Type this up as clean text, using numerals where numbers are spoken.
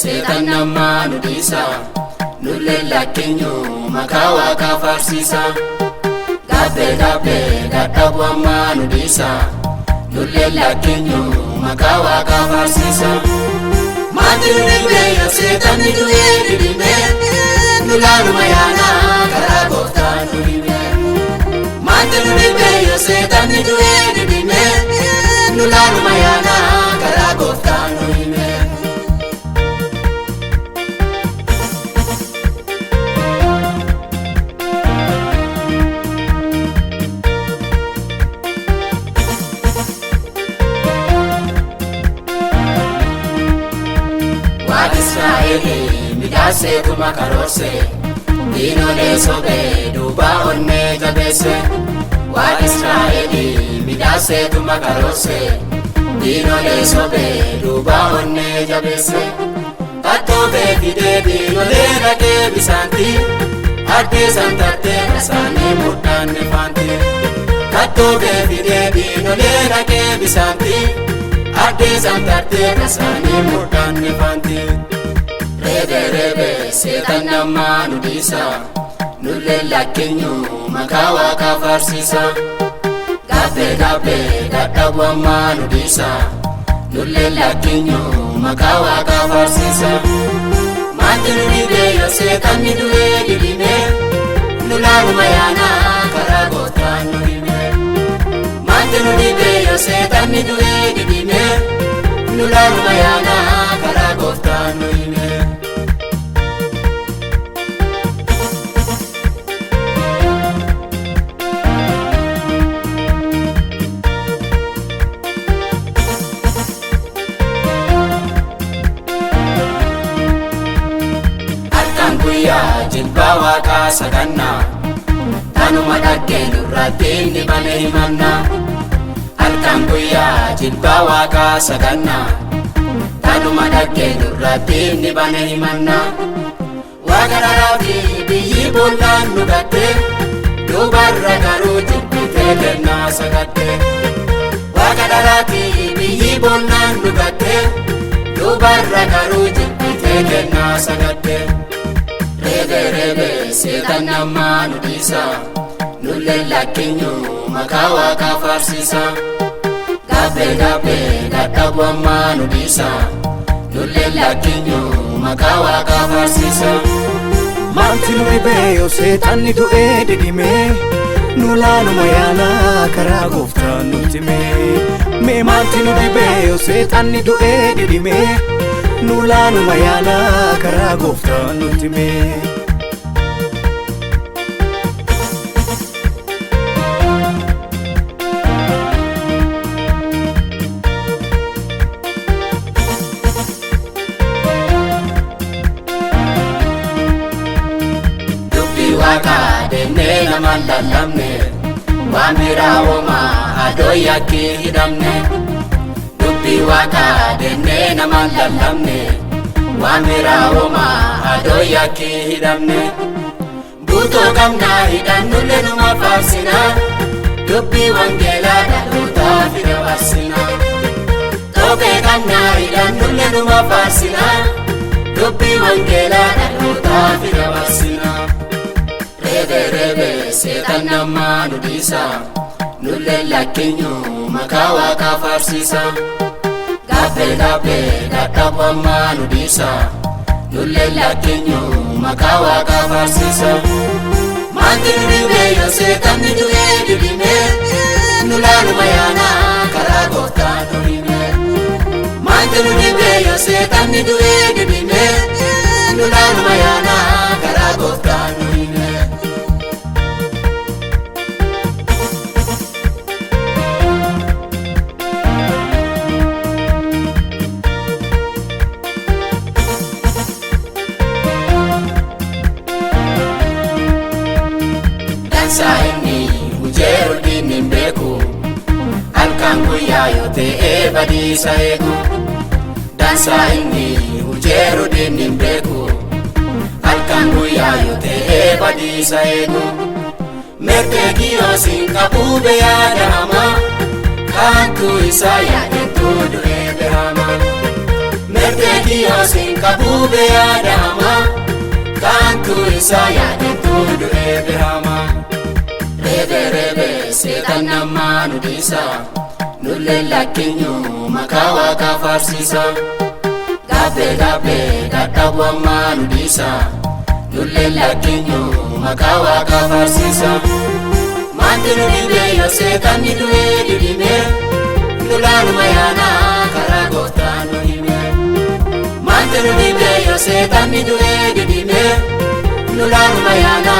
seetan namaa nu dhiisa nullee lakkeenyu maqaa Waaqaa faarsiisa Gaabbee dadhabu ammaa nu dhiisa nullee lakkeenyu maqaa Waaqaa faarsiisa Maanti nu dhibee yoo seetan ni du'ee didimee nulaaluma yaanaa karaa Gooftaan nu dhibee Maanti nu dhibee yoo seetan ni du'ee didimee nulaaluma yaanaa karaa Gooftaan nu dhibee Midhaasee kuma karoorse diinolee sobee duubaa onnee jabeesse Waaqa Israa'elii midhaasee kuma karoorse diinolee sobee duubaa onnee jabeesse Kattoobee fidee diinolee dhaqee bisaanti addee santartee isaanii mudhaanne faanti Kattoobee fidee diinolee dhaqee bisaanti addee santartee isaanii mudhaanne faanti Reebee seetan namaa nu dhiisa nullee lakkeenyu maqaa Waaqaa faarsiisa Gaabbee dadhabu ammaa nu dhiisa nullee lakkeenyu maqaa Waaqaa faarsiisa Maanti nu dhibee yoo seetan ni du'ee didimee nulaaluma yaanaa karaa Gooftaan nu dhibee Maanti nu dhibee yoo seetan ni du'ee didimee nulaaluma yaanaa karaa Gooftaan nu dhibee Jilbaa Waaqaa sagannaa tanuma dhaggeen irratti inni bane himannaa Halkan guyyaa jilbaa Waaqaa sagannaa tanuma dhaggeen irratti inni bane himannaa Waaqa dharaa fi biyyi boollaan nu gattee duubarra garuu jibbitee kennaa sagattee Waaqa dharaa fi biyyi boollaan nu gattee duubarra garuu jibbitee kennaa sagattee Reebee seetan namaa nu dhiisa nullee lakkeenyu maqaa Waaqaa faarsiisa Gaabbee dadhabu ammaa nu dhiisa nullee lakkeenyu maqaa Waaqaa faarsiisa Maanti nu dhibee yoo seetan ni du'ee didimee nulaaluma yaanaa karaa Gooftaan nutti himee Maanti nu dhibee yoo seetan ni du'ee didimee nulaaluma yaanaa karaa Gooftaan nutti himee Waaqa deemnee namaan lallabne waan biraa homaa adoo yakkii hidhamne Dubbii Waaqa deemnee namaan lallabne waan biraa homaa adoo yakkii hidhamne Buutoo qabnaa hidhannullee numa faarsinaa Dubbii wangeelaa dhalootaaf dabarsinaa Tophee qabnaa hidhannullee numa faarsinaa Dubbii wangeelaa dhalootaaf dabarsinaa Reebee seetan namaa nu dhiisa nullee lakkeenyu maqaa Waaqaa faarsiisa Gaabbee dadhabu ammaa nu dhiisa nullee lakkeenyu maqaa Waaqaa faarsiisa Maanti nu dhibee yoo seetan ni du'ee didimee nulaaluma yaanaa karaa Gooftaan nu dhibee Maanti nu dhibee yoo seetan ni du'ee didimee nulaaluma yaanaa karaa Gooftaan nu dhibee Saini ujeru dini mbeku Alkangu ya yote badiisa eegu Dansa inni ujeru dini mbeku Alkangu ya yote badiisa eegu Merte kiyo sinka bube ya dama Kantu isa ya entudu ebe hama Ergeeki yoosin kabube yaadama Kantu isa yaadettu du'ee behama Rebe seetan nama nudisa Nulle lakkinyu maqaa Waaqaa faarsisa Gabbe dadhabu amma nudisa Nulle lakkinyu maqaa Waaqaa faarsisa Maanti nudhibe yoo seetan ni du'ee didime Nulaanuma yaana karaa gooftaan nu hime Maanti nudhibe yoo seetan ni du'ee didime Nulaanuma yaana